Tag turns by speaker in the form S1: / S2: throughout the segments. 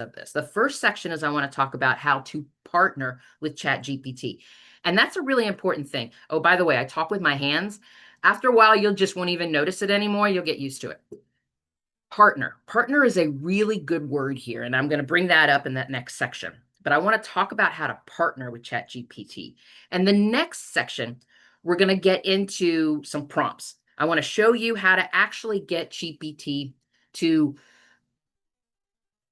S1: of this. The first section is I want to talk about how to partner with ChatGPT. And that's a really important thing. Oh, by the way, I talk with my hands. After a while, you'll just won't even notice it anymore. You'll get used to it. Partner. Partner is a really good word here, and I'm going to bring that up in that next section. But I want to talk about how to partner with ChatGPT. And the next section, we're going to get into some prompts. I want to show you how to actually get GPT to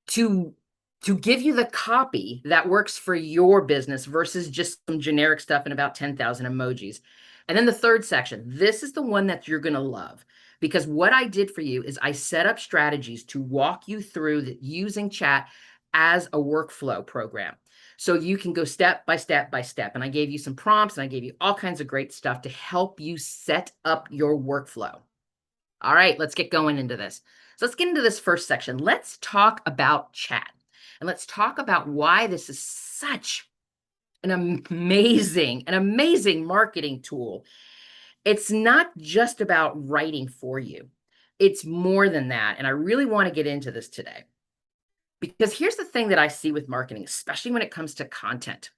S1: to to give you the copy that works for your business versus just some generic stuff and about 10,000 emojis. And then the third section, this is the one that you're going to love, because what I did for you is I set up strategies to walk you through using chat as a workflow program. So you can go step by step by step. And I gave you some prompts and I gave you all kinds of great stuff to help you set up your workflow. All right, let's get going into this. So let's get into this first section. Let's talk about chat. And let's talk about why this is such an amazing marketing tool. It's not just about writing for you. It's more than that. And I really want to get into this today. Because here's the thing that I see with marketing, especially when it comes to content.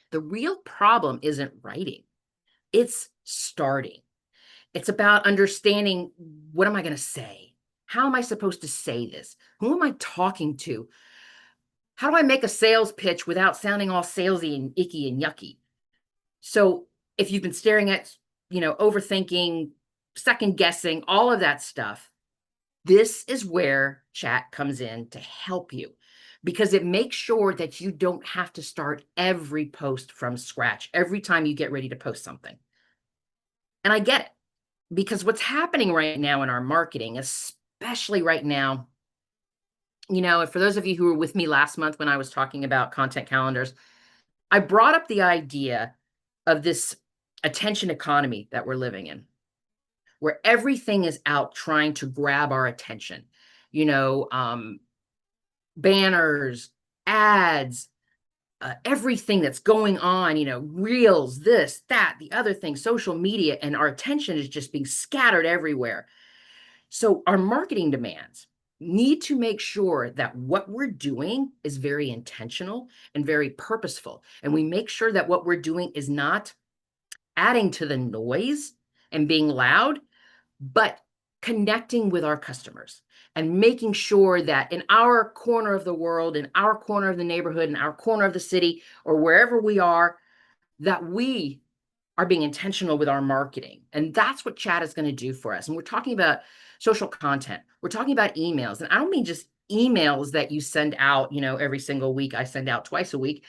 S1: The real problem isn't writing. It's starting. It's about understanding, what am I going to say? How am I supposed to say this? Who am I talking to? How do I make a sales pitch without sounding all salesy and icky and yucky? So if you've been staring at, overthinking, second guessing, all of that stuff, this is where chat comes in to help you, because it makes sure that you don't have to start every post from scratch every time you get ready to post something. And I get it. Because what's happening right now in our marketing, especially right now, for those of you who were with me last month when I was talking about content calendars, I brought up the idea of this attention economy that we're living in, where everything is out trying to grab our attention. Banners, ads, everything that's going on, reels, this, that, the other thing, social media, and our attention is just being scattered everywhere. So our marketing demands need to make sure that what we're doing is very intentional and very purposeful. And we make sure that what we're doing is not adding to the noise and being loud, but connecting with our customers and making sure that in our corner of the world, in our corner of the neighborhood, in our corner of the city, or wherever we are, that we are being intentional with our marketing. And that's what chat is going to do for us. And we're talking about social content. We're talking about emails. And I don't mean just emails that you send out, every single week. I send out twice a week.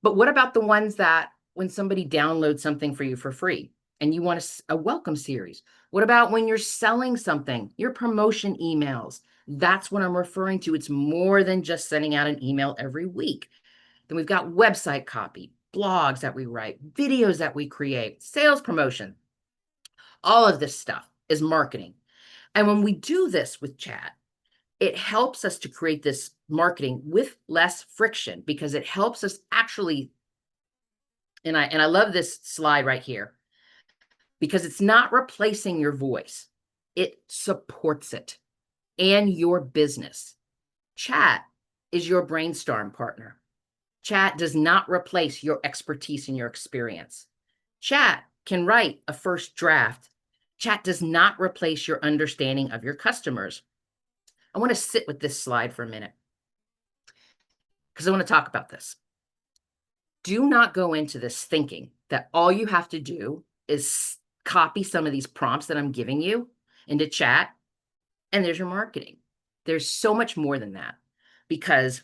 S1: But what about the ones that when somebody downloads something for you for free and you want a welcome series? What about when you're selling something, your promotion emails? That's what I'm referring to. It's more than just sending out an email every week. Then we've got website copy, blogs that we write, videos that we create, sales promotion. All of this stuff is marketing. And when we do this with chat, it helps us to create this marketing with less friction, because it helps us actually, and I love this slide right here, because it's not replacing your voice. It supports it and your business. Chat is your brainstorm partner. Chat does not replace your expertise and your experience. Chat can write a first draft. Chat does not replace your understanding of your customers. I want to sit with this slide for a minute because I want to talk about this. Do not go into this thinking that all you have to do is copy some of these prompts that I'm giving you into chat and there's your marketing. There's so much more than that, because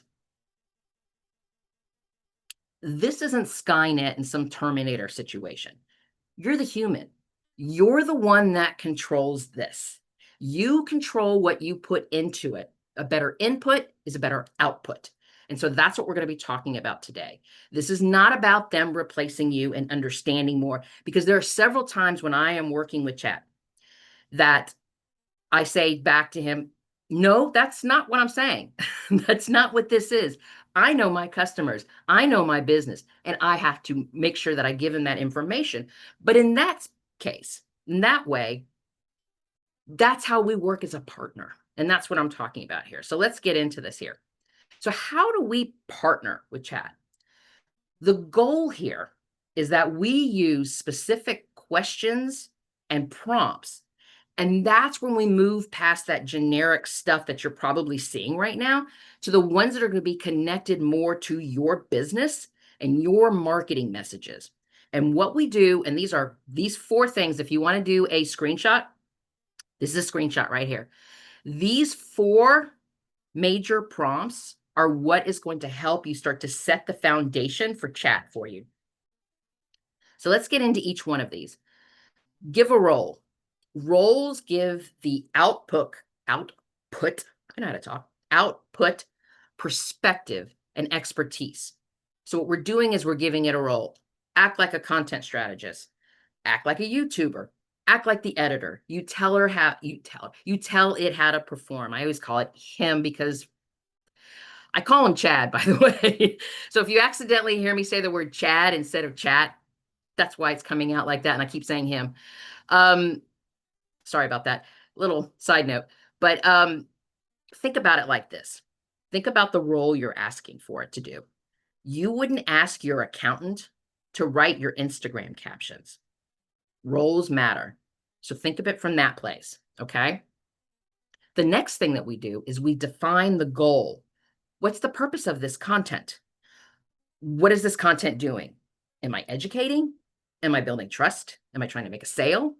S1: this isn't Skynet and some Terminator situation. You're the human. You're the one that controls this. You control what you put into it. A better input is a better output. And so that's what we're going to be talking about today. This is not about them replacing you and understanding more, because there are several times when I am working with chat that I say back to him, no, that's not what I'm saying. That's not what this is. I know my customers. I know my business, and I have to make sure that I give them that information. But in that case, in that way, that's how we work as a partner. And that's what I'm talking about here. So let's get into this here. So how do we partner with chat? The goal here is that we use specific questions and prompts. And that's when we move past that generic stuff that you're probably seeing right now to the ones that are going to be connected more to your business and your marketing messages. And what we do, and these are these four things, if you want to do a screenshot, this is a screenshot right here. These four major prompts are what is going to help you start to set the foundation for chat for you. So let's get into each one of these. Give a role. Roles give the I know how to talk, output, perspective, and expertise. So what we're doing is we're giving it a role. Act like a content strategist. Act like a YouTuber. Act like the editor. You tell it how to perform. I always call it him because I call him Chad, by the way. So if you accidentally hear me say the word Chad instead of chat, that's why it's coming out like that. And I keep saying him. Sorry about that. Little side note. But think about it like this. Think about the role you're asking for it to do. You wouldn't ask your accountant to write your Instagram captions. Roles matter. So think of it from that place, okay? The next thing that we do is we define the goal. What's the purpose of this content? What is this content doing? Am I educating? Am I building trust? Am I trying to make a sale?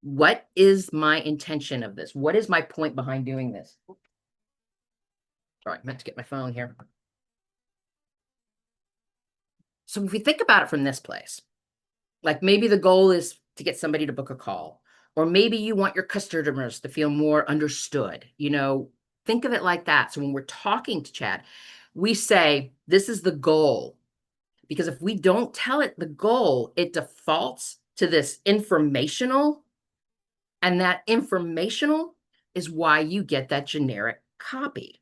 S1: What is my intention of this? What is my point behind doing this? Sorry, I meant to get my phone here. So if we think about it from this place, like maybe the goal is to get somebody to book a call, or maybe you want your customers to feel more understood. Think of it like that. So when we're talking to chat, we say, this is the goal. Because if we don't tell it the goal, it defaults to this informational. And that informational is why you get that generic copy.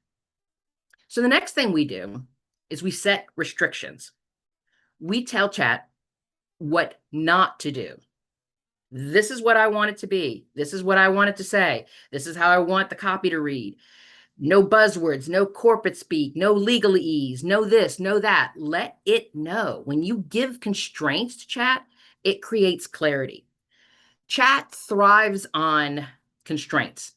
S1: So the next thing we do is we set restrictions. We tell chat what not to do. This is what I want it to be. This is what I want it to say. This is how I want the copy to read. No buzzwords, no corporate speak, no legalese, no this, no that. Let it know. When you give constraints to chat, it creates clarity. Chat thrives on constraints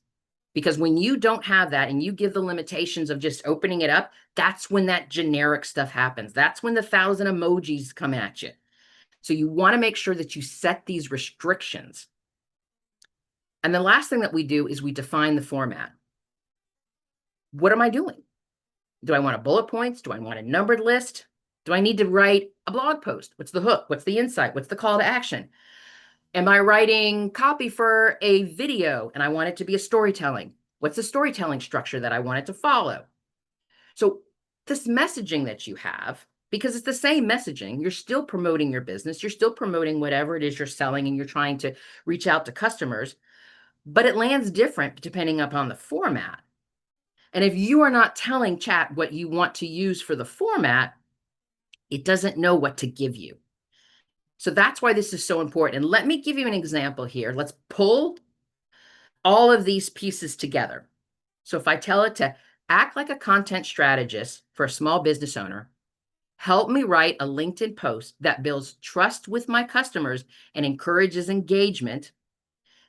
S1: because when you don't have that and you give the limitations of just opening it up, that's when that generic stuff happens. That's when the 1,000 emojis come at you. So you want to make sure that you set these restrictions. And the last thing that we do is we define the format. What am I doing? Do I want bullet points? Do I want a numbered list? Do I need to write a blog post? What's the hook? What's the insight? What's the call to action? Am I writing copy for a video and I want it to be a storytelling? What's the storytelling structure that I want it to follow? So this messaging that you have, because it's the same messaging, you're still promoting your business, you're still promoting whatever it is you're selling and you're trying to reach out to customers, but it lands different depending upon the format. And if you are not telling chat what you want to use for the format, it doesn't know what to give you. So that's why this is so important. And let me give you an example here. Let's pull all of these pieces together. So if I tell it to act like a content strategist for a small business owner, help me write a LinkedIn post that builds trust with my customers and encourages engagement,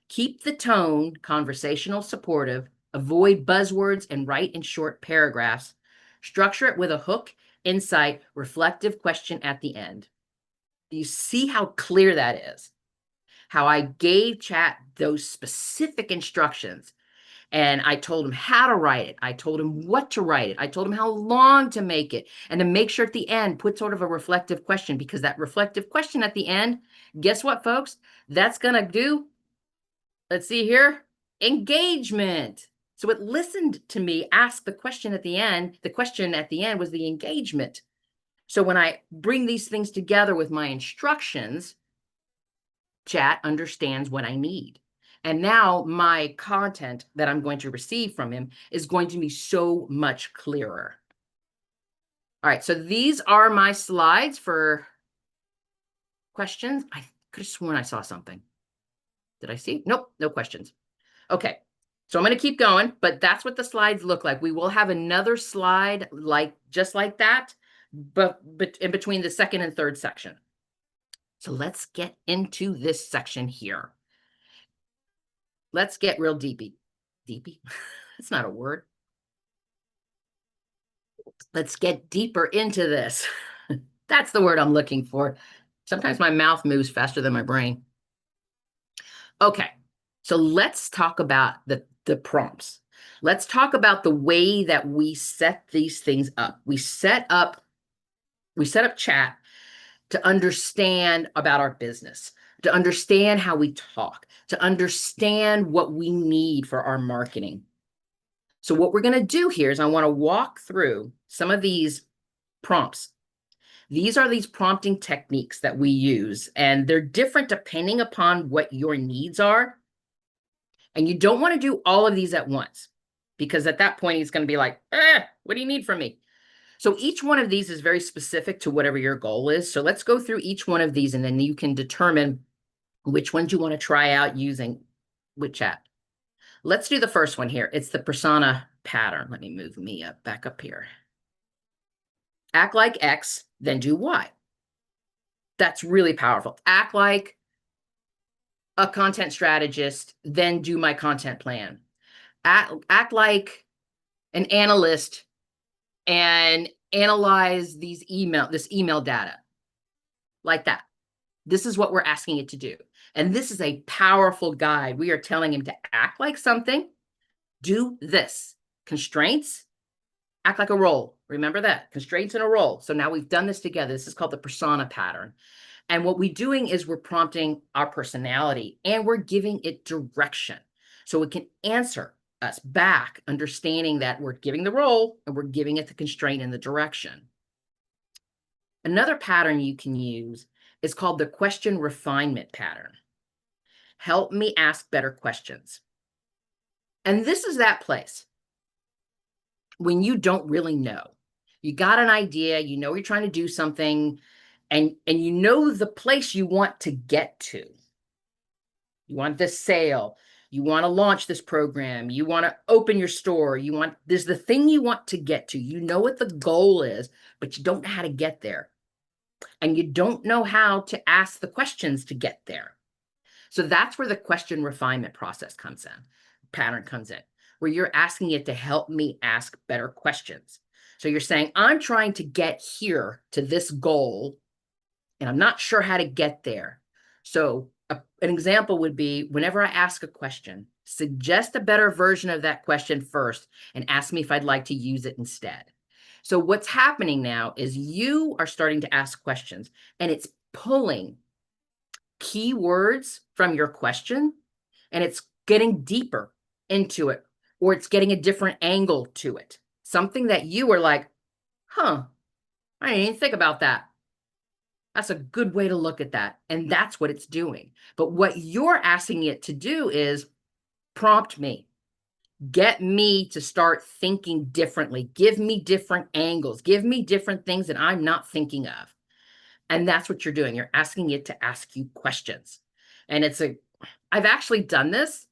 S1: keep the tone conversational, supportive, avoid buzzwords and write in short paragraphs, structure it with a hook, insight, reflective question at the end. Do you see how clear that is? How I gave chat those specific instructions and I told him how to write it. I told him what to write it. I told him how long to make it and to make sure at the end, put sort of a reflective question because that reflective question at the end, guess what, folks? That's going to do, let's see here, engagement. So it listened to me ask the question at the end. The question at the end was the engagement. So when I bring these things together with my instructions, chat understands what I need. And now my content that I'm going to receive from him is going to be so much clearer. All right, so these are my slides for questions. I could have sworn I saw something. Did I see? Nope, no questions. Okay, So I'm going to keep going, but that's what the slides look like. We will have another slide like just like that, but in between the second and third section. So let's get into this section here. Let's get real deepy. Deepy? It's not a word. Let's get deeper into this. That's the word I'm looking for. Sometimes my mouth moves faster than my brain. Okay, so let's talk about the prompts. Let's talk about the way that we set these things up. We set up chat to understand about our business, to understand how we talk, to understand what we need for our marketing. So what we're going to do here is I want to walk through some of these prompts. These are these prompting techniques that we use, and they're different depending upon what your needs are. And you don't want to do all of these at once, because at that point, he's going to be like, what do you need from me? So each one of these is very specific to whatever your goal is. So let's go through each one of these, and then you can determine which ones you want to try out using with chat. Let's do the first one here. It's the persona pattern. Let me move me up back up here. Act like X, then do Y. That's really powerful. Act like a content strategist, then do my content plan. Act like an analyst and analyze this email data like that. This is what we're asking it to do. And this is a powerful guide. We are telling him to act like something, do this. Constraints, act like a role. Remember that, constraints and a role. So now we've done this together. This is called the persona pattern. And what we're doing is we're prompting our personality and we're giving it direction. So it can answer us back, understanding that we're giving the role and we're giving it the constraint and the direction. Another pattern you can use is called the question refinement pattern. Help me ask better questions. And this is that place when you don't really know. You got an idea, you know you're trying to do something, and you know the place you want to get to. You want this sale, you want to launch this program, you want to open your store, there's the thing you want to get to. You know what the goal is, but you don't know how to get there. And you don't know how to ask the questions to get there. So that's where the question refinement pattern comes in, where you're asking it to help me ask better questions. So you're saying, I'm trying to get here to this goal, and I'm not sure how to get there. So an example would be, whenever I ask a question, suggest a better version of that question first and ask me if I'd like to use it instead. So what's happening now is you are starting to ask questions, and it's pulling keywords from your question, and it's getting deeper into it, or it's getting a different angle to it. Something that you were like, I didn't even think about that. That's a good way to look at that. And that's what it's doing. But what you're asking it to do is prompt me. Get me to start thinking differently. Give me different angles. Give me different things that I'm not thinking of. And that's what you're doing. You're asking it to ask you questions. And I've actually done this.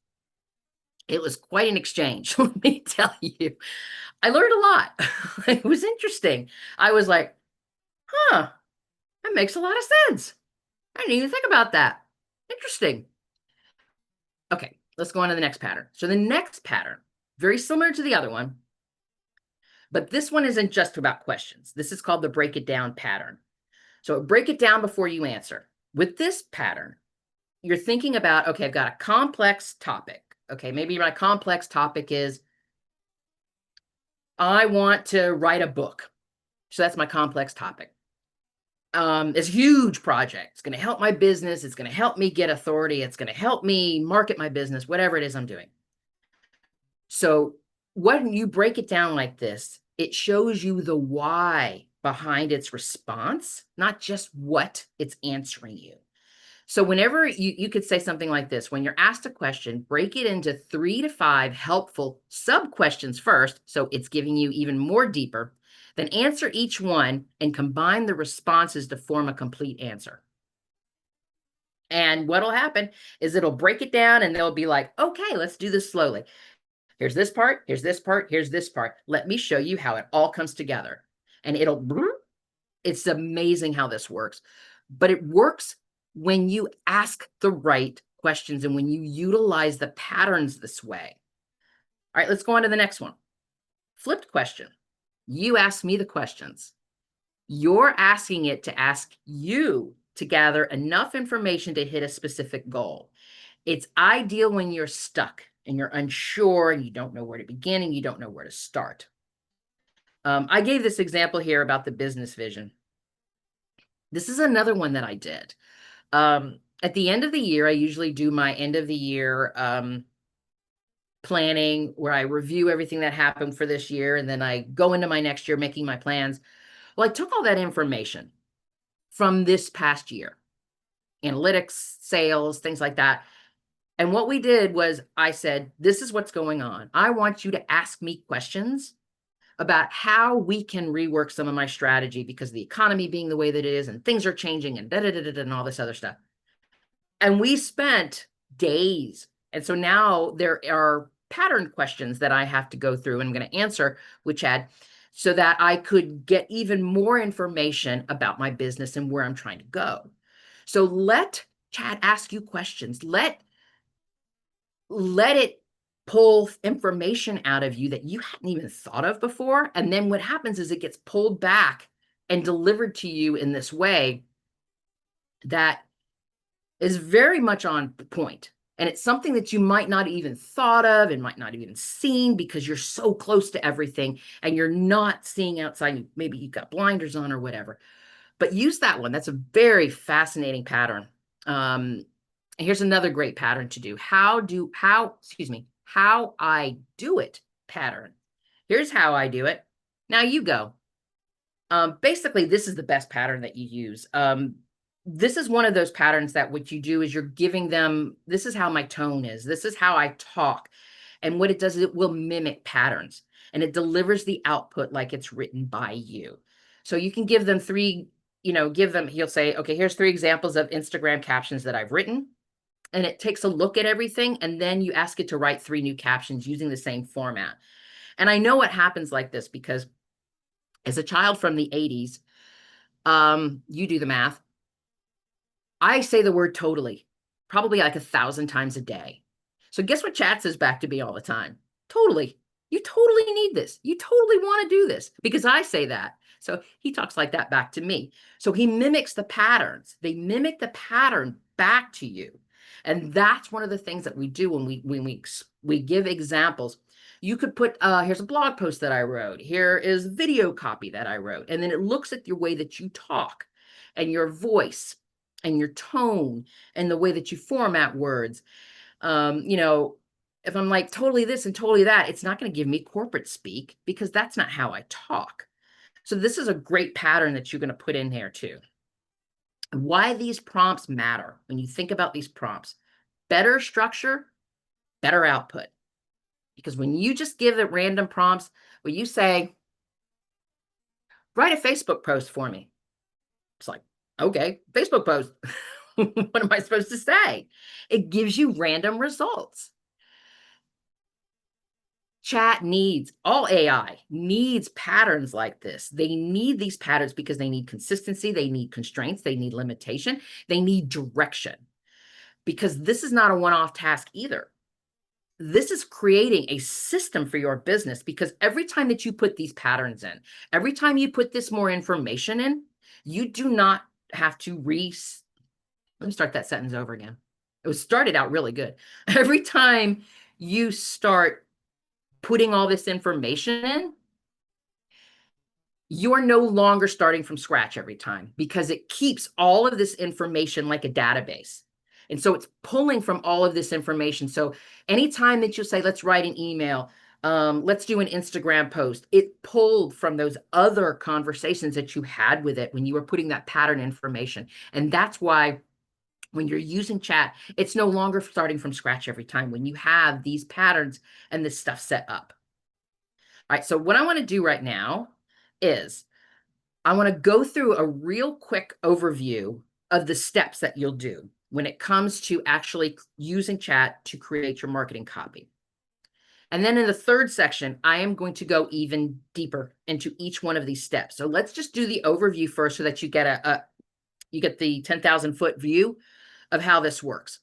S1: It was quite an exchange, let me tell you. I learned a lot. It was interesting. I was like, that makes a lot of sense. I didn't even think about that. Interesting. Okay, let's go on to the next pattern. So the next pattern, very similar to the other one, but this one isn't just about questions. This is called the break it down pattern. So break it down before you answer. With this pattern, you're thinking about, okay, I've got a complex topic. Okay, maybe my complex topic is, I want to write a book. So that's my complex topic. It's a huge project. It's going to help my business. It's going to help me get authority. It's going to help me market my business, whatever it is I'm doing. So when you break it down like this, it shows you the why behind its response, not just what it's answering you. So whenever you could say something like this, when you're asked a question, break it into 3 to 5 helpful sub-questions first, so it's giving you even more deeper, then answer each one and combine the responses to form a complete answer. And what'll happen is it'll break it down and they'll be like, okay, let's do this slowly. Here's this part, here's this part, here's this part. Let me show you how it all comes together. And it's amazing how this works. But it works when you ask the right questions and when you utilize the patterns this way. All right, let's go on to the next one. Flipped question. You ask me the questions. You're asking it to ask you to gather enough information to hit a specific goal. It's ideal when you're stuck and you're unsure and you don't know where to begin and you don't know where to start. I gave this example here about the business vision. This is another one that I did. At the end of the year, I usually do my end of the year planning where I review everything that happened for this year. And then I go into my next year making my plans. Well, I took all that information from this past year, analytics, sales, things like that. And what we did was I said, this is what's going on. I want you to ask me questions about how we can rework some of my strategy because of the economy being the way that it is and things are changing and and all this other stuff. And we spent days. And so now there are pattern questions that I have to go through and I'm going to answer with Chad so that I could get even more information about my business and where I'm trying to go. So let Chad ask you questions. Let it pull information out of you that you hadn't even thought of before. And then what happens is it gets pulled back and delivered to you in this way that is very much on point. And it's something that you might not even thought of and might not even seen because you're so close to everything and you're not seeing outside. Maybe you've got blinders on or whatever, but use that one. That's a very fascinating pattern. Here's another great pattern to do. How I do it pattern. Here's how I do it. Now you go. Basically, this is the best pattern that you use. This is one of those patterns that what you do is you're giving them, this is how my tone is. This is how I talk. And what it does is it will mimic patterns and it delivers the output like it's written by you. So you can give them he'll say, okay, here's 3 examples of Instagram captions that I've written. And it takes a look at everything. And then you ask it to write 3 new captions using the same format. And I know what happens like this because as a child from the 80s, you do the math. I say the word totally, probably like 1,000 times a day. So guess what Chat says back to me all the time? Totally. You totally need this. You totally want to do this because I say that. So he talks like that back to me. So he mimics the patterns. They mimic the pattern back to you. And that's one of the things that we do when we give examples. You could put, here's a blog post that I wrote. Here is video copy that I wrote. And then it looks at your way that you talk and your voice and your tone and the way that you format words. If I'm like totally this and totally that, it's not going to give me corporate speak because that's not how I talk. So this is a great pattern that you're going to put in there too. Why these prompts matter when you think about these prompts. Better structure, better output. Because when you just give it random prompts, where you say, write a Facebook post for me. It's like, okay, Facebook post. What am I supposed to say? It gives you random results. Chat needs, all AI needs patterns like this. They need these patterns because they need consistency, they need constraints, they need limitation, they need direction. Because this is not a one-off task either. This is creating a system for your business because every time that you put these patterns in, every time you put this more information in, you do not have to let me start that sentence over again. It started out really good. Every time you start putting all this information in, you're no longer starting from scratch every time because it keeps all of this information like a database. And so it's pulling from all of this information. So anytime that you say, let's write an email, let's do an Instagram post, it pulled from those other conversations that you had with it when you were putting that pattern information. And that's why when you're using chat, it's no longer starting from scratch every time when you have these patterns and this stuff set up. All right, so what I want to do right now is I want to go through a real quick overview of the steps that you'll do when it comes to actually using chat to create your marketing copy. And then in the third section, I am going to go even deeper into each one of these steps. So let's just do the overview first so that you get you get the 10,000 foot view of how this works.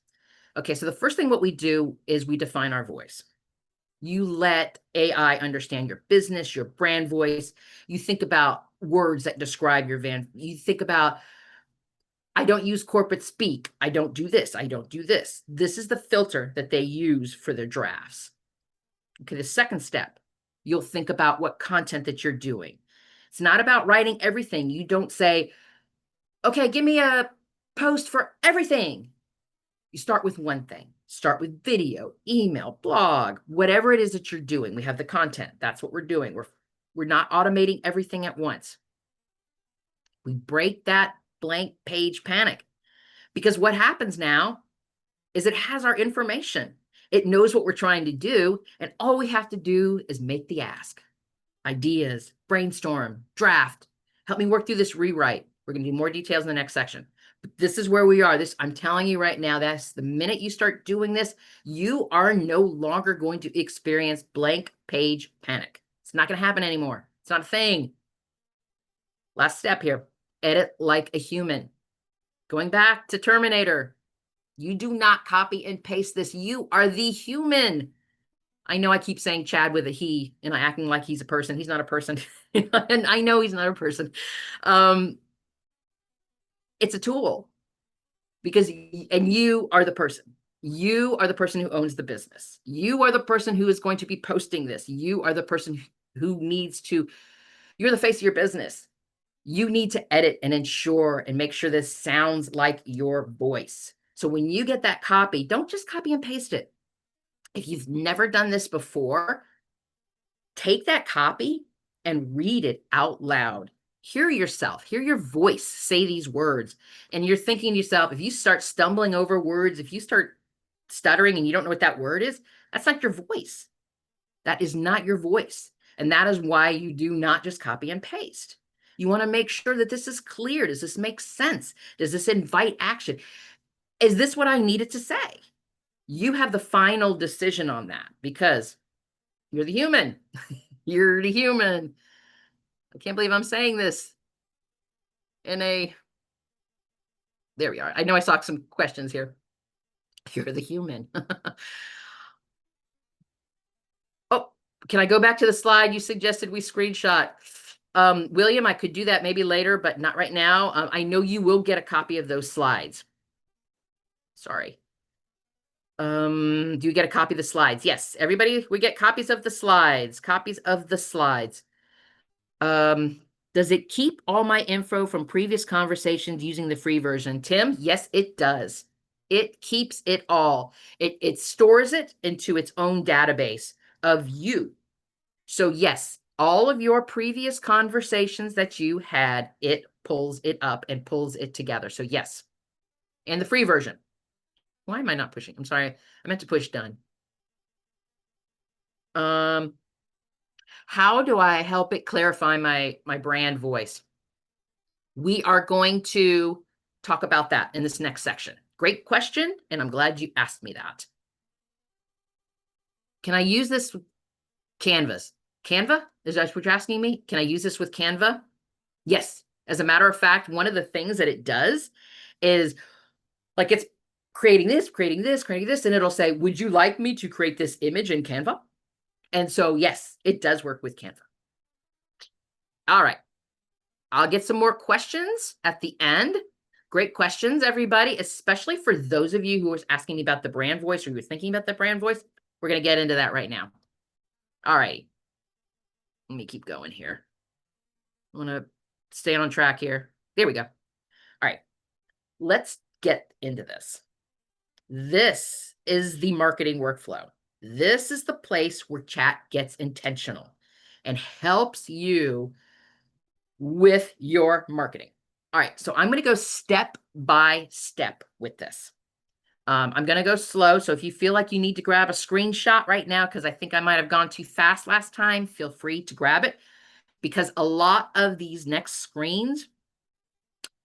S1: Okay, so the first thing what we do is we define our voice. You let AI understand your business, your brand voice. You think about words that describe your van. You think about, I don't use corporate speak. I don't do this. I don't do this. This is the filter that they use for their drafts. Okay, the second step, you'll think about what content that you're doing. It's not about writing everything. You don't say, okay, give me a post for everything. You start with one thing. Start with video, email, blog, whatever it is that you're doing. We have the content. That's what we're doing. We're not automating everything at once. We break that blank page panic, because what happens now is it has our information. It knows what we're trying to do, and all we have to do is make the ask. Ideas, brainstorm, draft. Help me work through this rewrite. We're going to do more details in the next section. But this is where we are. I'm telling you right now, that's the minute you start doing this, you are no longer going to experience blank page panic. It's not going to happen anymore. It's not a thing. Last step here, edit like a human. Going back to Terminator, you do not copy and paste this. You are the human. I know I keep saying Chad with a he and I acting like he's a person. He's not a person. And I know he's not a person. It's a tool, because, and you are the person. You are the person who owns the business. You are the person who is going to be posting this. You are the person who needs to, you're the face of your business. You need to edit and ensure and make sure this sounds like your voice. So when you get that copy, don't just copy and paste it. If you've never done this before, take that copy and read it out loud. Hear yourself, hear your voice say these words. And you're thinking to yourself, if you start stumbling over words, if you start stuttering and you don't know what that word is, that's not your voice. That is not your voice. And that is why you do not just copy and paste. You want to make sure that this is clear. Does this make sense? Does this invite action? Is this what I needed to say? You have the final decision on that, because you're the human. You're the human. I can't believe I'm saying this there we are. I know I saw some questions here. You're the human. Oh, can I go back to the slide you suggested we screenshot? William, I could do that maybe later, but not right now. I know you will get a copy of those slides. Sorry. Do you get a copy of the slides? Yes, everybody, we get copies of the slides, Does it keep all my info from previous conversations using the free version? Tim, yes, it does. It keeps it all. It stores it into its own database of you. So yes, all of your previous conversations that you had, it pulls it up and pulls it together. So yes, and the free version. Why am I not pushing? I'm sorry. I meant to push done. How do I help it clarify my brand voice? We are going to talk about that in this next section. Great question, and I'm glad you asked me that. Can I use this with Canvas? Canva? Is that what you're asking me? Can I use this with Canva? Yes. As a matter of fact, one of the things that it does is, like, it's creating this, and it'll say, would you like me to create this image in Canva? And so, yes, it does work with Canva. All right. I'll get some more questions at the end. Great questions, everybody, especially for those of you who are asking me about the brand voice, or you were thinking about the brand voice. We're going to get into that right now. All right. Let me keep going here. I want to stay on track here. There we go. All right. Let's get into this. This is the marketing workflow. This is the place where chat gets intentional and helps you with your marketing. All right, so I'm going to go step by step with this. I'm going to go slow. So if you feel like you need to grab a screenshot right now, because I think I might have gone too fast last time, feel free to grab it, because a lot of these next screens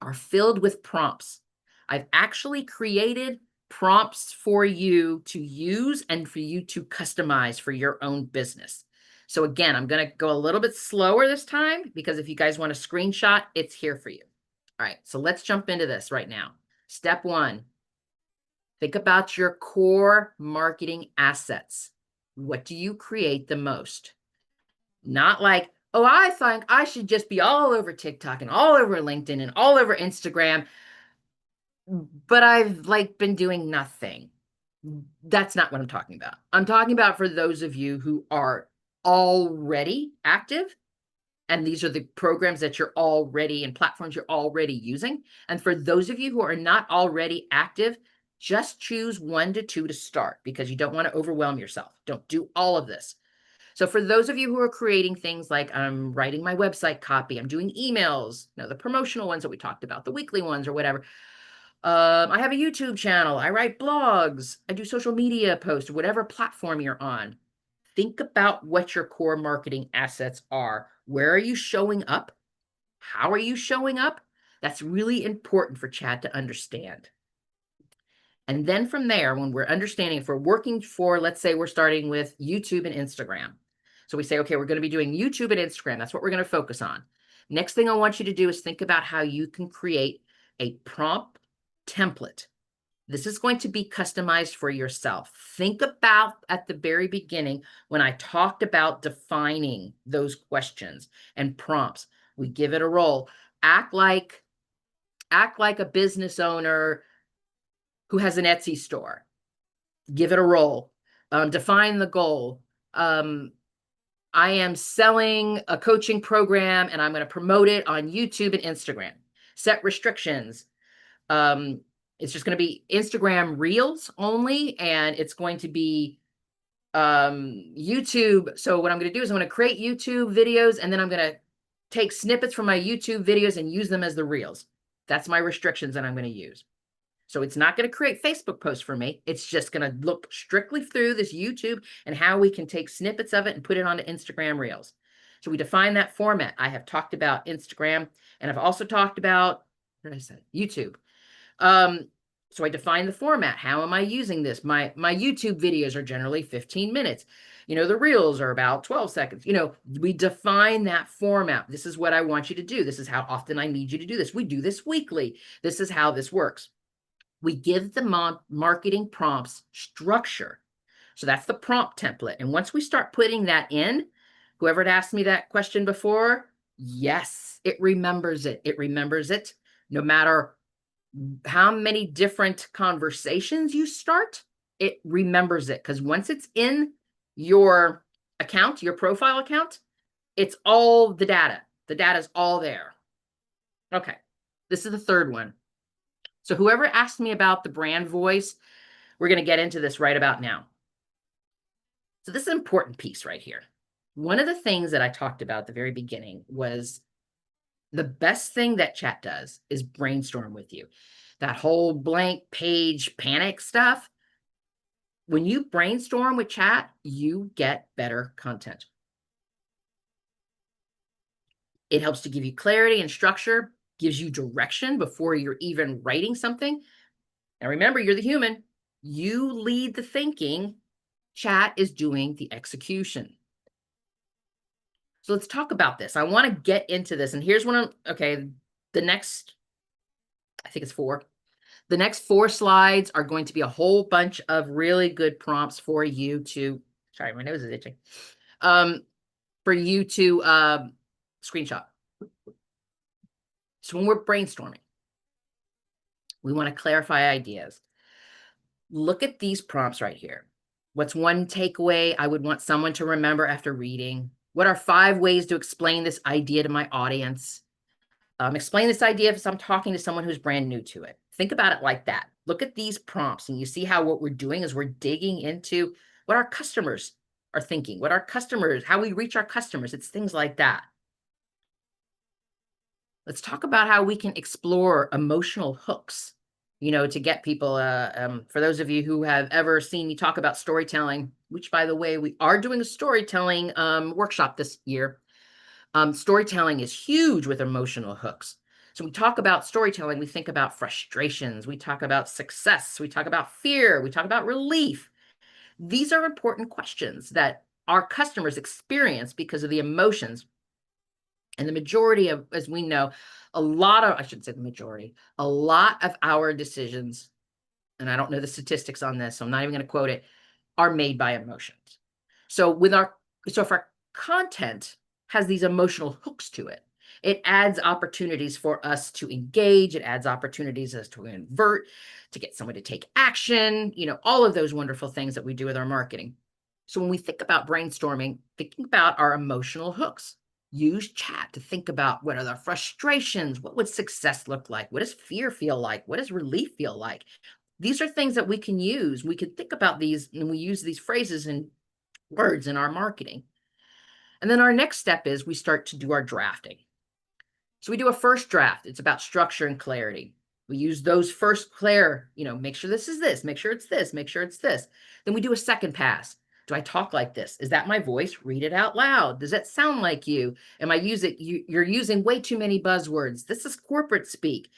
S1: are filled with prompts. I've actually created prompts for you to use and for you to customize for your own business. So again, I'm going to go a little bit slower this time because if you guys want a screenshot, it's here for you. All right, so let's jump into this right now. Step one, think about your core marketing assets. What do you create the most? Not like, oh, I think I should just be all over TikTok and all over LinkedIn and all over Instagram, but I've like been doing nothing. That's not what I'm talking about. I'm talking about for those of you who are already active, and these are the programs that you're already and platforms you're already using. And for those of you who are not already active, just choose 1 to 2 to start because you don't want to overwhelm yourself. Don't do all of this. So for those of you who are creating things like I'm writing my website copy, I'm doing emails, the promotional ones that we talked about, the weekly ones or whatever. I have a YouTube channel. I write blogs. I do social media posts, whatever platform you're on. Think about what your core marketing assets are. Where are you showing up? How are you showing up? That's really important for Chad to understand. And then from there, when we're understanding, if we're working for, let's say we're starting with YouTube and Instagram. So we say, okay, we're going to be doing YouTube and Instagram. That's what we're going to focus on. Next thing I want you to do is think about how you can create a prompt template. This is going to be customized for yourself. Think about at the very beginning when I talked about defining those questions and prompts. We give it a role. Act like a business owner who has an Etsy store. Give it a role. Define the goal. I am selling a coaching program and I'm going to promote it on YouTube and Instagram. Set restrictions. It's just going to be Instagram Reels only, and it's going to be YouTube. So what I'm going to do is I'm going to create YouTube videos, and then I'm going to take snippets from my YouTube videos and use them as the Reels. That's my restrictions that I'm going to use. So it's not going to create Facebook posts for me. It's just going to look strictly through this YouTube and how we can take snippets of it and put it onto Instagram Reels. So we define that format. I have talked about Instagram, and I've also talked about, what did I say? YouTube. So I define the format. How am I using this? My YouTube videos are generally 15 minutes. The Reels are about 12 seconds. We define that format. This is what I want you to do. This is how often I need you to do this. We do this weekly. This is how this works. We give the marketing prompts structure. So that's the prompt template. And once we start putting that in, whoever had asked me that question before, yes, it remembers it. It remembers it no matter how many different conversations you start, it remembers it. Because once it's in your account, your profile account, it's all the data. The data is all there. Okay, this is the third one. So whoever asked me about the brand voice, we're going to get into this right about now. So this is an important piece right here. One of the things that I talked about at the very beginning was the best thing that chat does is brainstorm with you. That whole blank page panic stuff. When you brainstorm with chat, you get better content. It helps to give you clarity and structure, gives you direction before you're even writing something. And remember, you're the human. You lead the thinking. Chat is doing the execution. So let's talk about this. I want to get into this. And here's okay, the next, I think it's 4. The next 4 slides are going to be a whole bunch of really good prompts for you to, sorry, my nose is itching, for you to screenshot. So when we're brainstorming, we want to clarify ideas. Look at these prompts right here. What's one takeaway I would want someone to remember after reading? What are 5 ways to explain this idea to my audience? Explain this idea if I'm talking to someone who's brand new to it. Think about it like that. Look at these prompts and you see how what we're doing is we're digging into what our customers are thinking, what our customers, how we reach our customers. It's things like that. Let's talk about how we can explore emotional hooks, to get people, for those of you who have ever seen me talk about storytelling, which by the way, we are doing a storytelling workshop this year. Storytelling is huge with emotional hooks. So we talk about storytelling, we think about frustrations, we talk about success, we talk about fear, we talk about relief. These are important questions that our customers experience because of the emotions. And the majority of, as we know, I should say the majority, a lot of our decisions, and I don't know the statistics on this, so I'm not even going to quote it, are made by emotions. So if our content has these emotional hooks to it, it adds opportunities for us to engage. It adds opportunities as to invert, to get someone to take action, all of those wonderful things that we do with our marketing. So when we think about brainstorming, thinking about our emotional hooks, use chat to think about what are the frustrations, what would success look like, what does fear feel like, what does relief feel like. These are things that we can use. We can think about these, and we use these phrases and words in our marketing. And then our next step is we start to do our drafting. So we do a first draft. It's about structure and clarity. We use those first make sure this is this, make sure it's this, make sure it's this. Then we do a second pass. Do I talk like this? Is that my voice? Read it out loud. Does that sound like you? You're using way too many buzzwords. This is corporate speak.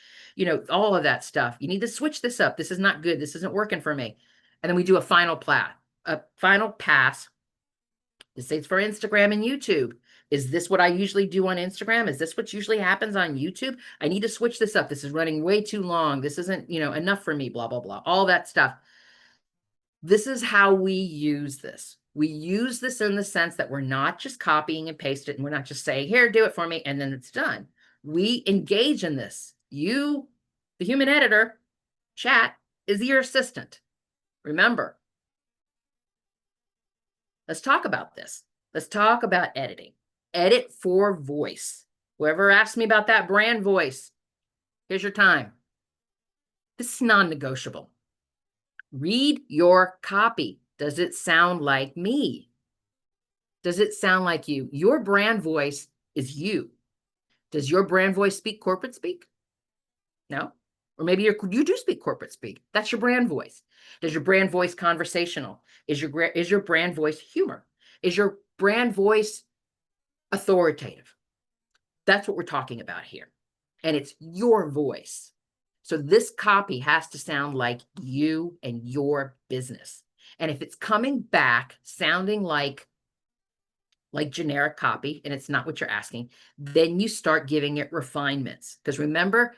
S1: All of that stuff. You need to switch this up. This is not good. This isn't working for me. And then we do a final pass. This is for Instagram and YouTube. Is this what I usually do on Instagram? Is this what usually happens on YouTube? I need to switch this up. This is running way too long. This isn't, enough for me, blah, blah, blah, all that stuff. This is how we use this. We use this in the sense that we're not just copying and paste it, and we're not just saying, here, do it for me, and then it's done. We engage in this. You, the human editor, chat, is your assistant. Remember, let's talk about this. Let's talk about editing. Edit for voice. Whoever asked me about that brand voice, here's your time. This is non-negotiable. Read your copy. Does it sound like me? Does it sound like you? Your brand voice is you. Does your brand voice speak corporate speak? No. Or maybe you do speak corporate speak. That's your brand voice. Does your brand voice conversational? Is your brand voice humor? Is your brand voice authoritative? That's what we're talking about here. And it's your voice. So this copy has to sound like you and your business. And if it's coming back sounding like generic copy, and it's not what you're asking, then you start giving it refinements. Because remember,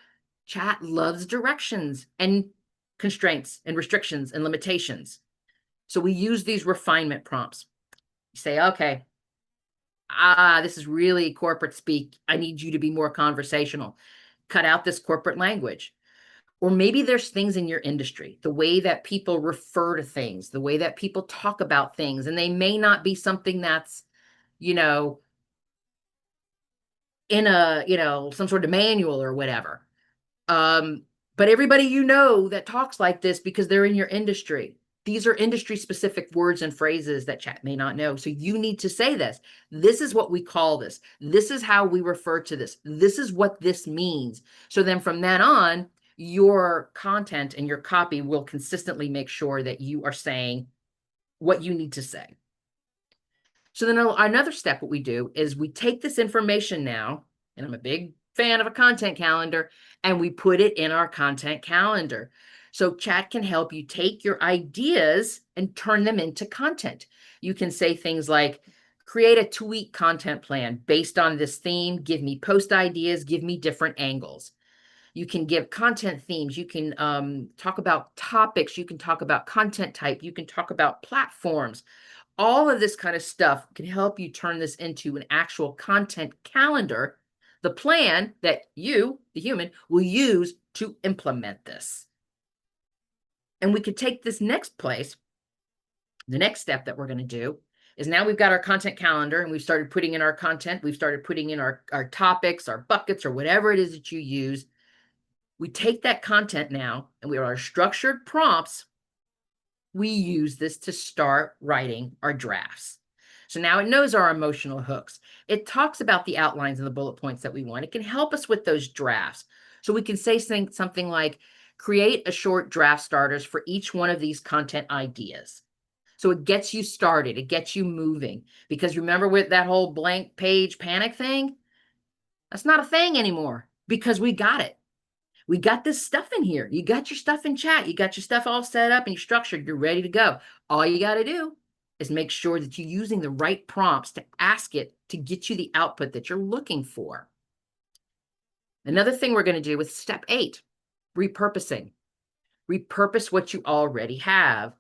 S1: chat loves directions and constraints and restrictions and limitations. So we use these refinement prompts. You say, okay, this is really corporate speak. I need you to be more conversational. Cut out this corporate language. Or maybe there's things in your industry, the way that people refer to things, the way that people talk about things, and they may not be something that's, in some sort of manual or whatever. But everybody that talks like this because they're in your industry. These are industry specific words and phrases that chat may not know. So you need to say this. This is what we call this. This is how we refer to this. This is what this means. So then from then on, your content and your copy will consistently make sure that you are saying what you need to say. So then another step, what we do is we take this information now, and I'm a big fan of a content calendar, and we put it in our content calendar. So chat can help you take your ideas and turn them into content. You can say things like, create a 2-week content plan based on this theme, give me post ideas, give me different angles. You can give content themes. You can talk about topics. You can talk about content type. You can talk about platforms. All of this kind of stuff can help you turn this into an actual content calendar, the plan that you, the human, will use to implement this. And we could take this next place. The next step that we're going to do is now we've got our content calendar and we've started putting in our content. We've started putting in our topics, our buckets, or whatever it is that you use. We take that content now and we are our structured prompts. We use this to start writing our drafts. So now it knows our emotional hooks. It talks about the outlines and the bullet points that we want. It can help us with those drafts. So we can say something like, create a short draft starters for each one of these content ideas. So it gets you started. It gets you moving. Because remember with that whole blank page panic thing? That's not a thing anymore. because we got it. We got this stuff in here. You got your stuff in chat. You got your stuff all set up and you're structured. You're ready to go. All you got to do is make sure that you're using the right prompts to ask it to get you the output that you're looking for. Another thing we're going to do with step 8, repurposing. Repurpose what you already have.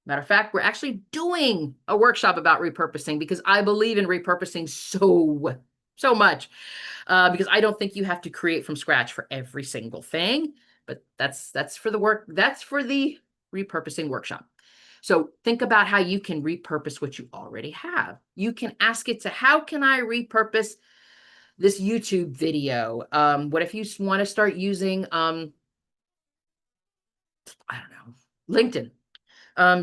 S1: Matter of fact, we're actually doing a workshop about repurposing because I believe in repurposing so much. Because I don't think you have to create from scratch for every single thing, but that's for the repurposing workshop. So think about how you can repurpose what you already have. You can ask it to, how can I repurpose this YouTube video? What if you want to start using, I don't know, LinkedIn?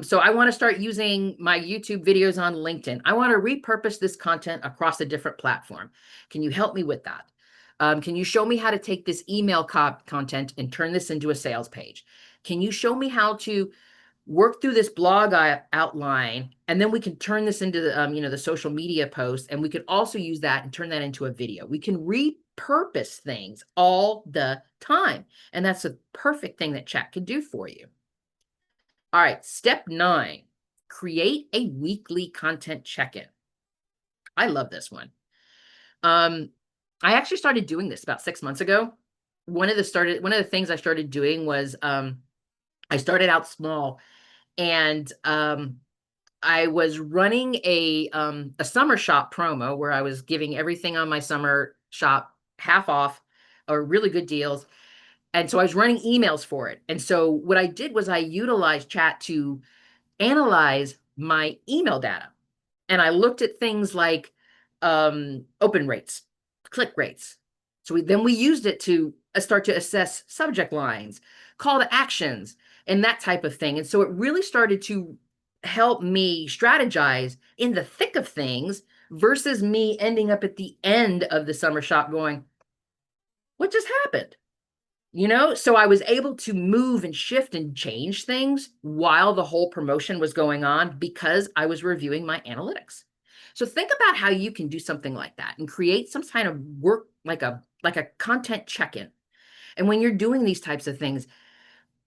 S1: So I want to start using my YouTube videos on LinkedIn. I want to repurpose this content across a different platform. Can you help me with that? Can you show me how to take this email content and turn this into a sales page? Can you show me how to work through this blog outline, and then we can turn this into the, the social media post, and we could also use that and turn that into a video. We can repurpose things all the time, and that's a perfect thing that chat can do for you. All right, step 9, create a weekly content check-in. I love this one. I actually started doing this about 6 months ago. One of the things I started doing was I started out small, and I was running a summer shop promo where I was giving everything on my summer shop half off or really good deals. And so I was running emails for it. And so what I did was I utilized chat to analyze my email data. And I looked at things like open rates, click rates. So then we used it to start to assess subject lines, call to actions, and that type of thing. And so it really started to help me strategize in the thick of things versus me ending up at the end of the summer shop going, what just happened? So I was able to move and shift and change things while the whole promotion was going on because I was reviewing my analytics. So think about how you can do something like that and create some kind of work, like a content check-in. And when you're doing these types of things,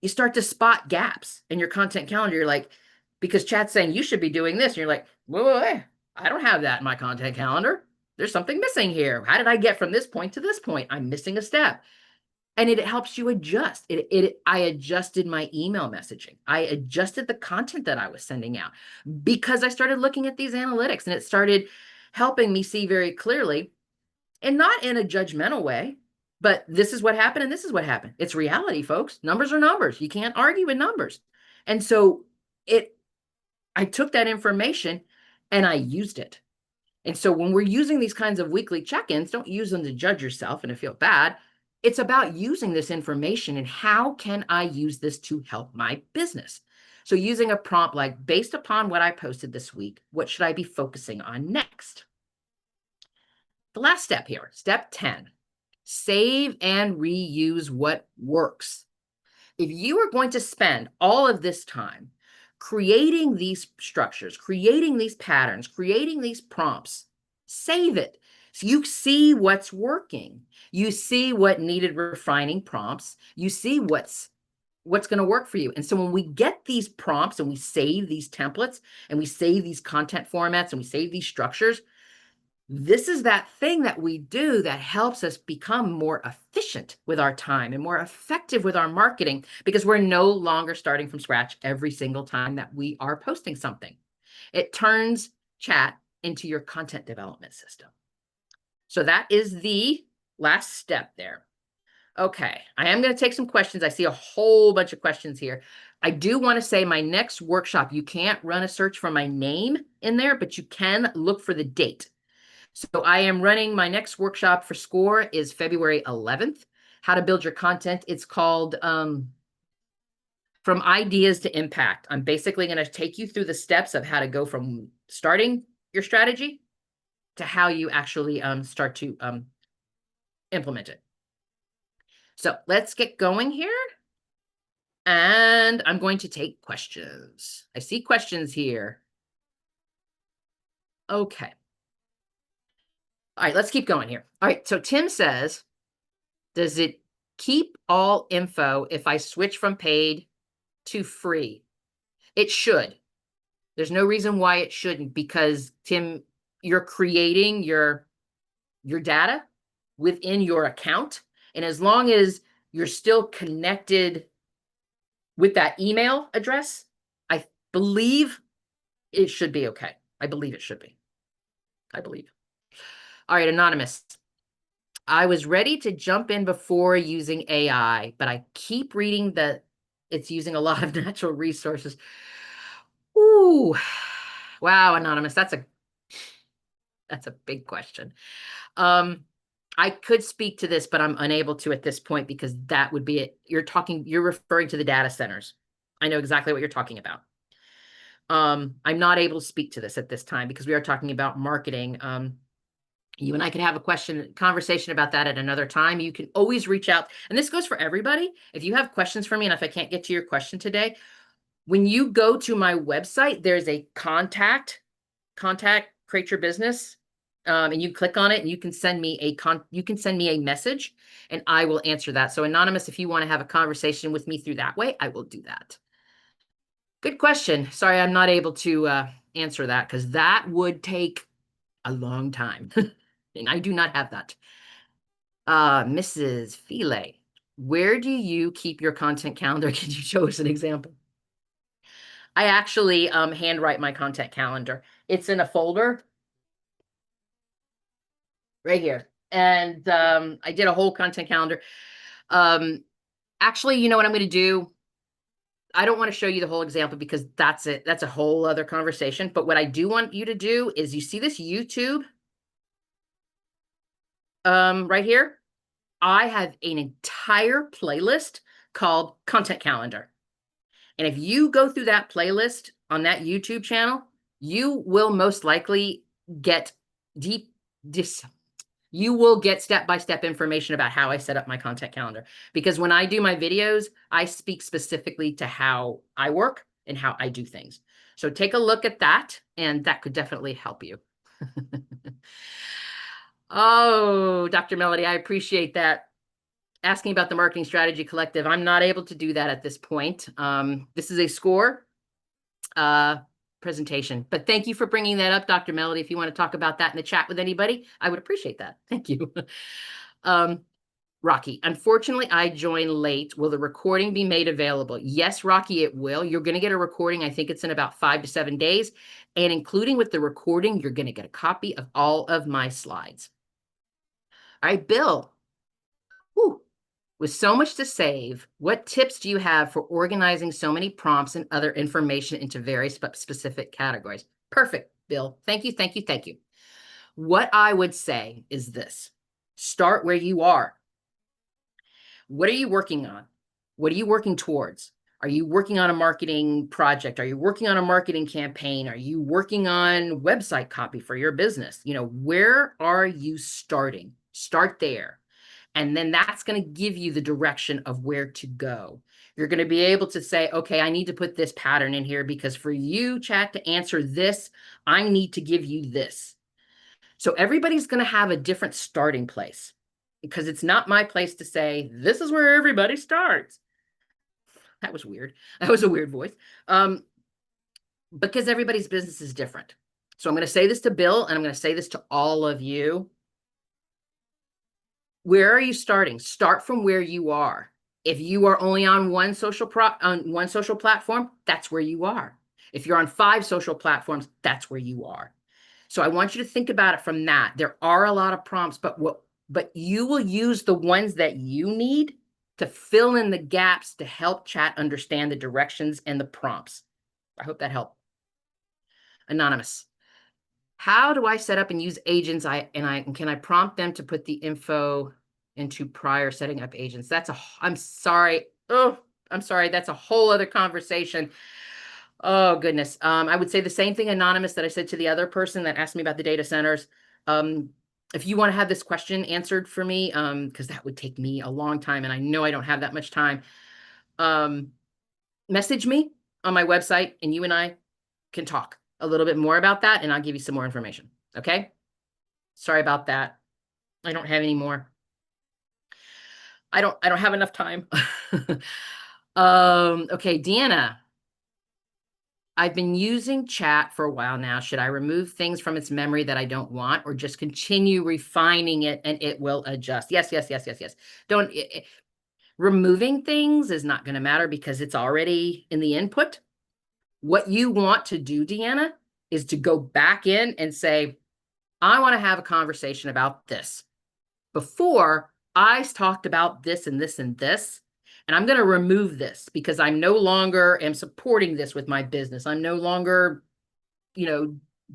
S1: you start to spot gaps in your content calendar. You're like, because chat's saying you should be doing this, and you're like, whoa, I don't have that in my content calendar. There's something missing here. How did I get from this point to this point? I'm missing a step. And it helps you adjust. I adjusted my email messaging. I adjusted the content that I was sending out because I started looking at these analytics, and it started helping me see very clearly, and not in a judgmental way, but this is what happened and this is what happened. It's reality, folks. Numbers are numbers. You can't argue with numbers. And so I took that information and I used it. And so when we're using these kinds of weekly check-ins, don't use them to judge yourself and to feel bad. It's about using this information and how can I use this to help my business? So using a prompt like, based upon what I posted this week, what should I be focusing on next? The last step here, step 10, save and reuse what works. If you are going to spend all of this time creating these structures, creating these patterns, creating these prompts, save it. So you see what's working. You see what needed refining prompts. You see what's going to work for you. And so when we get these prompts and we save these templates and we save these content formats and we save these structures, this is that thing that we do that helps us become more efficient with our time and more effective with our marketing because we're no longer starting from scratch every single time that we are posting something. It turns chat into your content development system. So that is the last step there. Okay, I am going to take some questions. I see a whole bunch of questions here. I do want to say my next workshop, you can't run a search for my name in there, but you can look for the date. So I am running my next workshop for SCORE is February 11th, how to build your content. It's called From Ideas to Impact. I'm basically going to take you through the steps of how to go from starting your strategy to how you actually start to implement it. So let's get going here. And I'm going to take questions. I see questions here. Okay. All right, let's keep going here. All right, so Tim says, Does it keep all info if I switch from paid to free? It should. There's no reason why it shouldn't, because Tim, you're creating your data within your account. And as long as you're still connected with that email address, I believe it should be okay. I believe it should be. I believe. All right, Anonymous. I was ready to jump in before using AI, but I keep reading that it's using a lot of natural resources. Ooh, wow, Anonymous, that's a big question. Um, I could speak to this, but I'm unable to at this point because that would be it. You're referring to the data centers. I know exactly what you're talking about. I'm not able to speak to this at this time because we are talking about marketing. You and I can have a conversation about that at another time. You can always reach out. And this goes for everybody. If you have questions for me, and if I can't get to your question today, when you go to my website, there's a contact, create your business. And you click on it and you can send me a message and I will answer that. So Anonymous, if you want to have a conversation with me through that way, I will do that. Good question. Sorry, I'm not able to answer that because that would take a long time. And I do not have that. Mrs. File, where do you keep your content calendar? Can you show us an example? I actually handwrite my content calendar. It's in a folder right here. And I did a whole content calendar. Actually, you know what I'm going to do? I don't want to show you the whole example because that's it. That's a whole other conversation. But what I do want you to do is you see this YouTube right here? I have an entire playlist called Content Calendar. And if you go through that playlist on that YouTube channel, you will most likely get you will get step-by-step information about how I set up my content calendar. Because when I do my videos, I speak specifically to how I work and how I do things. So take a look at that, and that could definitely help you. Oh, Dr. Melody, I appreciate that. Asking about the Marketing Strategy Collective. I'm not able to do that at this point. This is a score presentation, but thank you for bringing that up, Dr. Melody. If you want to talk about that in the chat with anybody, I would appreciate that. Thank you. Rocky, unfortunately, I joined late. Will the recording be made available? Yes, Rocky, it will. You're going to get a recording. I think it's in about 5 to 7 days. And including with the recording, you're going to get a copy of all of my slides. All right, Bill. Whew. With so much to save, what tips do you have for organizing so many prompts and other information into very specific categories? Perfect, Bill. Thank you, thank you, thank you. What I would say is this. Start where you are. What are you working on? What are you working towards? Are you working on a marketing project? Are you working on a marketing campaign? Are you working on website copy for your business? Where are you starting? Start there. And then that's going to give you the direction of where to go. You're going to be able to say, okay, I need to put this pattern in here because for you, chat, to answer this, I need to give you this. So everybody's going to have a different starting place because it's not my place to say, this is where everybody starts. That was weird. That was a weird voice. Because everybody's business is different. So I'm going to say this to Bill, and I'm going to say this to all of you. Where are you starting? Start from where you are. If you are only on one social platform, that's where you are. If you're on 5 social platforms, that's where you are. So I want you to think about it from that. There are a lot of prompts, but you will use the ones that you need to fill in the gaps to help chat understand the directions and the prompts. I hope that helped. Anonymous. How do I set up and use agents? Can I prompt them to put the info into prior setting up agents? I'm sorry. Oh, I'm sorry. That's a whole other conversation. Oh, goodness. I would say the same thing, Anonymous, that I said to the other person that asked me about the data centers. If you want to have this question answered for me, because that would take me a long time, and I know I don't have that much time, message me on my website, and you and I can talk a little bit more about that, and I'll give you some more information. Okay? Sorry about that. I don't have any more. I don't have enough time. Okay, Deanna, I've been using chat for a while now. Should I remove things from its memory that I don't want, or just continue refining it and it will adjust? Yes, yes, yes, yes, yes. Don't removing things is not going to matter because it's already in the input. What you want to do, Deanna, is to go back in and say, I want to have a conversation about this. Before I talked about this and this and this, and I'm going to remove this because I no longer am supporting this with my business. I'm no longer,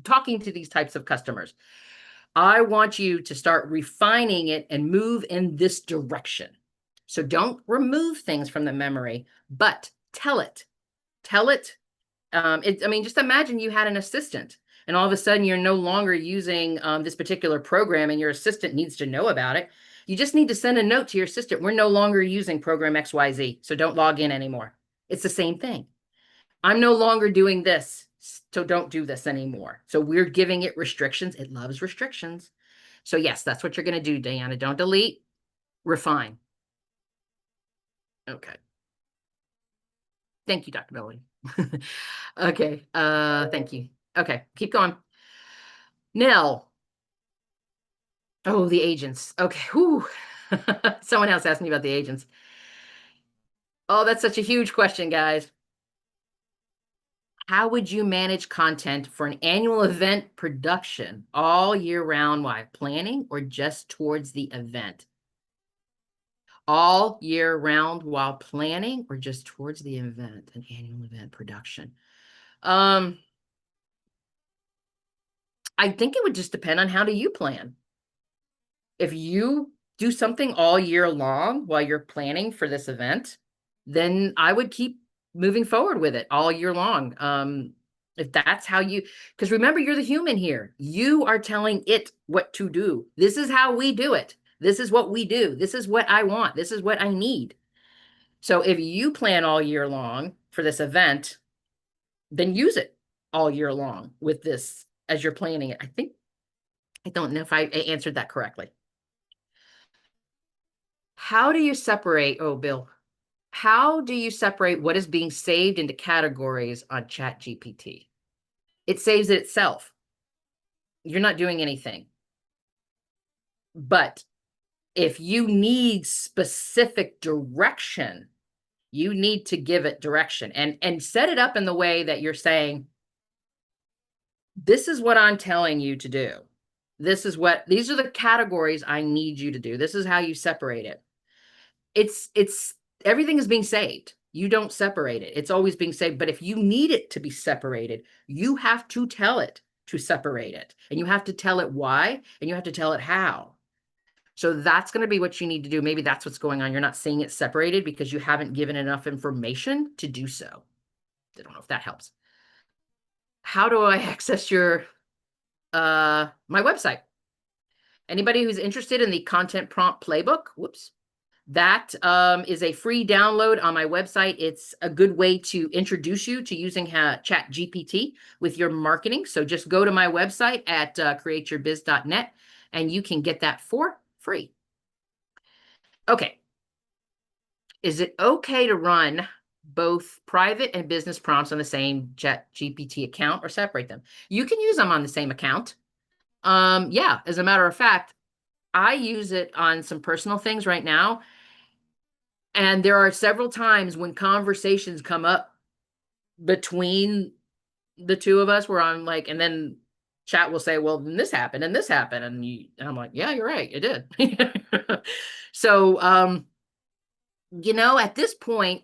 S1: talking to these types of customers. I want you to start refining it and move in this direction. So don't remove things from the memory, but tell it. Tell it. I mean, just imagine you had an assistant and all of a sudden you're no longer using this particular program and your assistant needs to know about it. You just need to send a note to your assistant. We're no longer using program XYZ, so don't log in anymore. It's the same thing. I'm no longer doing this, so don't do this anymore. So we're giving it restrictions. It loves restrictions. So yes, that's what you're going to do, Diana. Don't delete, refine. Okay. Thank you, Dr. Melody. Okay. Thank you. Okay, keep going. Nell. Oh, the agents. Okay. Whew. Someone else asked me about the agents. Oh, that's such a huge question, guys. How would you manage content for an annual event production all year round while planning or just towards the event? All year round while planning or just towards the event, an annual event production? Um, I think it would just depend on how do you plan. If you do something all year long while you're planning for this event, then I would keep moving forward with it all year long. If that's how you, because remember, you're the human here. You are telling it what to do. This is how we do it. This is what we do. This is what I want. This is what I need. So if you plan all year long for this event, then use it all year long with this as you're planning it. I don't know if I answered that correctly. How do you separate, oh, Bill, how do you separate what is being saved into categories on ChatGPT? It saves it itself. You're not doing anything. But if you need specific direction, you need to give it direction and set it up in the way that you're saying, this is what I'm telling you to do. These are the categories I need you to do. This is how you separate it. It's everything is being saved. You don't separate it. It's always being saved. But if you need it to be separated, you have to tell it to separate it. And you have to tell it why, and you have to tell it how. So that's going to be what you need to do. Maybe that's what's going on. You're not seeing it separated because you haven't given enough information to do so. I don't know if that helps. How do I access your my website? Anybody who's interested in the content prompt playbook, whoops, that is a free download on my website. It's a good way to introduce you to using ChatGPT with your marketing. So just go to my website at createyourbiz.net and you can get that for free. Okay. Is it okay to run both private and business prompts on the same ChatGPT account or separate them? You can use them on the same account. Yeah, as a matter of fact, I use it on some personal things right now. And there are several times when conversations come up between the two of us where I'm like, and then chat will say, well, then this happened and this happened. And I'm like, yeah, you're right. It did. So, at this point,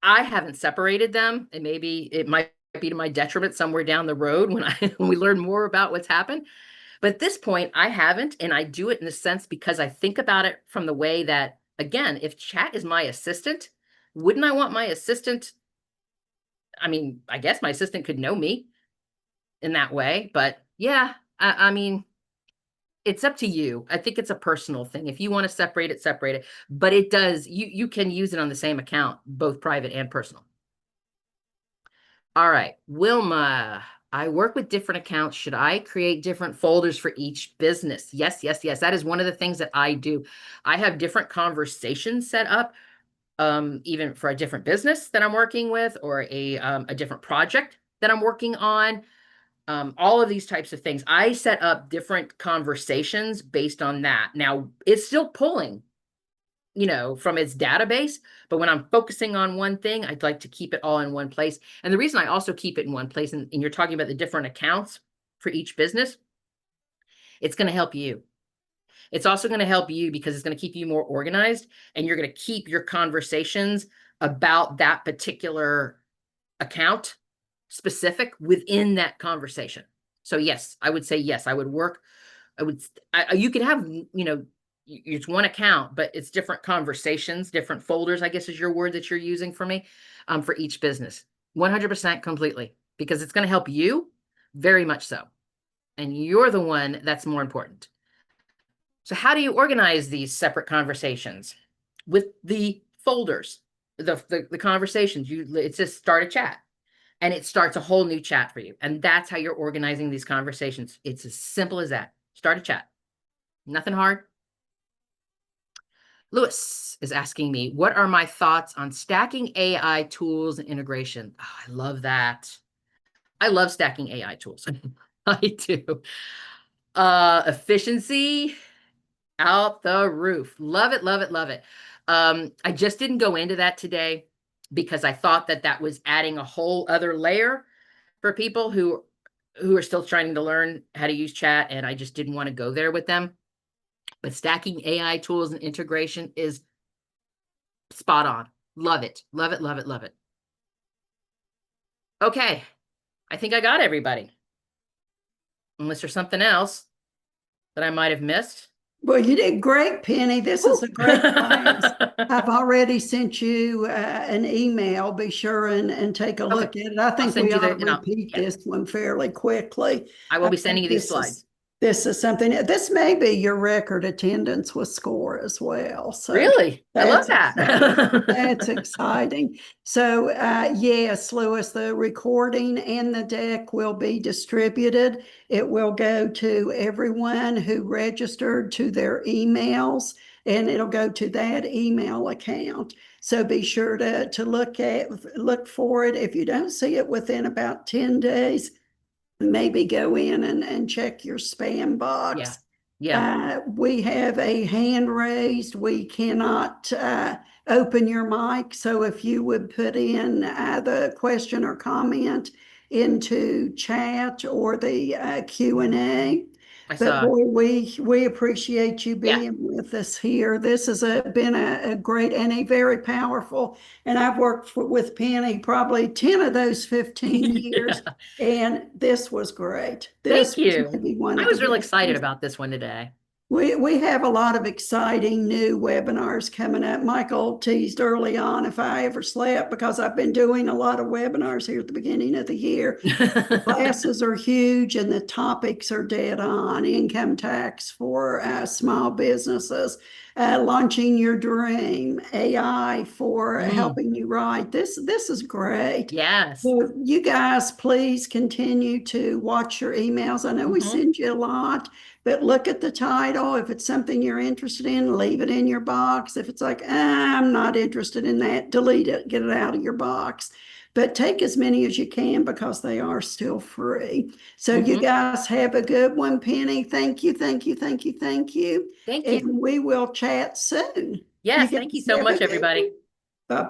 S1: I haven't separated them, and maybe it might be to my detriment somewhere down the road when when we learn more about what's happened. But at this point, I haven't, and I do it in a sense because I think about it from the way that, again, if chat is my assistant, wouldn't I want my assistant? I mean, I guess my assistant could know me in that way, but yeah, I mean, it's up to you. I think it's a personal thing. If you want to separate it, separate it. But it does, you can use it on the same account, both private and personal. All right, Wilma, I work with different accounts. Should I create different folders for each business? Yes, yes, yes. That is one of the things that I do. I have different conversations set up, even for a different business that I'm working with, or a different project that I'm working on. All of these types of things. I set up different conversations based on that. Now, it's still pulling, from its database. But when I'm focusing on one thing, I'd like to keep it all in one place. And the reason I also keep it in one place, and you're talking about the different accounts for each business, it's going to help you. It's also going to help you because it's going to keep you more organized, and you're going to keep your conversations about that particular account specific within that conversation. So yes, I would say yes, I would work. You could have, it's one account, but it's different conversations, different folders, I guess is your word that you're using for me, for each business. 100% completely, because it's going to help you very much so. And you're the one that's more important. So how do you organize these separate conversations? With the folders, the conversations, it says start a chat, and it starts a whole new chat for you. And that's how you're organizing these conversations. It's as simple as that. Start a chat. Nothing hard. Lewis is asking me, what are my thoughts on stacking AI tools and integration? Oh, I love that. I love stacking AI tools. I do. Efficiency out the roof. Love it, love it, love it. I just didn't go into that today because I thought that that was adding a whole other layer for people who are still trying to learn how to use chat, and I just didn't want to go there with them. But stacking AI tools and integration is spot on. Love it. Love it. Love it. Love it. Okay. I think I got everybody. Unless there's something else that I might have missed.
S2: Well, you did great, Penny. This is a great class.
S1: Okay.
S2: I've already sent you an email. Be sure and take a look at it. I
S1: I'll
S2: think
S1: send
S2: we
S1: you
S2: ought to
S1: and
S2: repeat
S1: yeah,
S2: this one fairly quickly.
S1: I will
S2: I
S1: be sending
S2: think
S1: you these slides.
S2: this is something. This may be your record attendance with SCORE as well. So
S1: Really? I love
S2: that's exciting. That's
S1: that.
S2: exciting. So yes, Lewis, the recording and the deck will be distributed. It will go to everyone who registered to their emails, and it'll go to that email account. So be sure to look for it. If you don't see it within about 10 days, maybe go in and check your spam
S1: Yeah.
S2: box.
S1: Yeah.
S2: We have a hand raised. We cannot open your mic. So if you would put in the question or comment into chat or the Q&A.
S1: I
S2: But
S1: saw.
S2: boy, we appreciate you
S1: Yeah.
S2: being with us here. This has been a great and a very powerful, and I've worked with Penny probably 10 of those 15
S1: Yeah.
S2: years. And this was great.
S1: Thank
S2: This was
S1: you.
S2: maybe one
S1: I
S2: of the
S1: was really
S2: best
S1: excited
S2: ones.
S1: about this one today.
S2: We have a lot of exciting new webinars coming up. Michael teased early on if I ever slept, because I've been doing a lot of webinars here at the beginning of the year. The classes are huge and the topics are dead on. Income tax for small businesses, launching your dream, AI for
S1: Mm,
S2: helping you write. This is great.
S1: yes.
S2: So you guys, please continue to watch your emails. I know we
S1: Hmm.
S2: send you a lot, but look at the title. If it's something you're interested in, leave it in your box. If it's like, I'm not interested in that, delete it, get it out of your box. But take as many as you can because they are still free. So you
S1: Hmm.
S2: guys have a good one, Penny. Thank you, thank you, thank you, thank you.
S1: Thank you.
S2: And we will chat soon. You
S1: Yes. Thank you
S2: guys
S1: so
S2: have a
S1: much,
S2: good
S1: everybody.
S2: one. Bye.